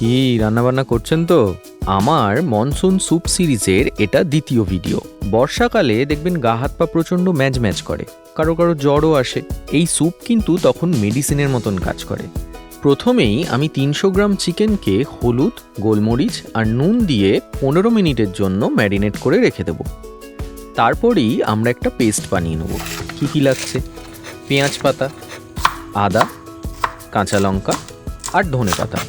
কি রান্নাবান্না করছেন তো? আমার মনসুন স্যুপ সিরিজের এটা দ্বিতীয় ভিডিও। বর্ষাকালে দেখবেন গা হাত পা প্রচণ্ড ম্যাজ ম্যাজ করে, কারো কারো জ্বরও আসে। এই স্যুপ কিন্তু তখন মেডিসিনের মতন কাজ করে। প্রথমেই আমি 300 গ্রাম চিকেনকে হলুদ, গোলমরিচ আর নুন দিয়ে 15 মিনিটের জন্য ম্যারিনেট করে রেখে দেব। তারপরেই আমরা একটা পেস্ট বানিয়ে নেব। কী কী লাগছে? পেঁয়াজ পাতা, আদা, কাঁচা লঙ্কা আর ধনে পাতা।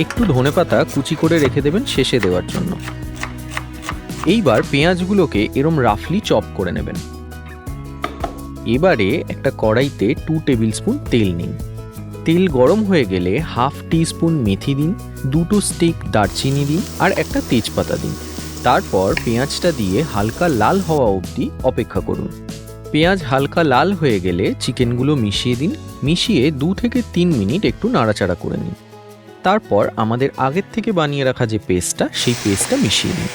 একটু ধনেপাতা কুচি করে রেখে দেবেন শেষে দেওয়ার জন্য। এইবার পেঁয়াজগুলোকে এরম রাফলি চপ করে নেবেন। এবারে একটা কড়াইতে 2 টেবিল স্পুন তেল নিন। তেল গরম হয়ে গেলে হাফ টিস্পুন মেথি দিন, 2 স্টিক দারচিনি দিন আর একটা তেজপাতা দিন। তারপর পেঁয়াজটা দিয়ে হালকা লাল হওয়া অবধি অপেক্ষা করুন। পেঁয়াজ হালকা লাল হয়ে গেলে চিকেনগুলো মিশিয়ে দিন। মিশিয়ে 2 থেকে 3 মিনিট একটু নাড়াচাড়া করে নিন। তারপর আমাদের আগের থেকে বানিয়ে রাখা যে পেস্টটা, সেই পেস্টটা মিশিয়ে দিন।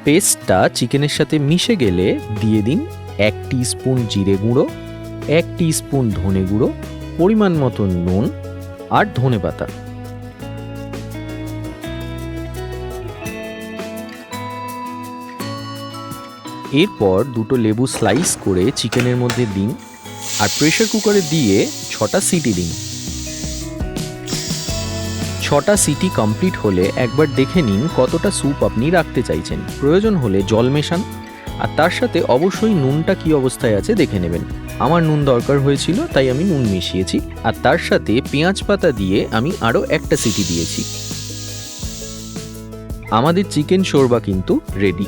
পেস্টটা চিকেনের সাথে মিশে গেলে দিয়ে দিন 1 টিস্পুন জিরে গুঁড়ো, 1 টিস্পুন ধনে গুঁড়ো, পরিমাণ মতো নুন আর ধনে পাতা। এরপর 2টো লেবু স্লাইস করে চিকেনের মধ্যে দিন আর প্রেসার কুকারে দিয়ে 6টা সিটি দিন। 6টা সিটি কমপ্লিট হলে একবার দেখে নিন কতটা স্যুপ আপনি রাখতে চাইছেন। প্রয়োজন হলে জল মেশান আর তার সাথে অবশ্যই নুনটা কি অবস্থায় আছে দেখে নেবেন। আমার নুন দরকার হয়েছিল তাই আমি নুন মিশিয়েছি। আর তার সাথে পেঁয়াজ পাতা দিয়ে আমি আরও একটা সিটি দিয়েছি। আমাদের চিকেন শোরবা কিন্তু রেডি।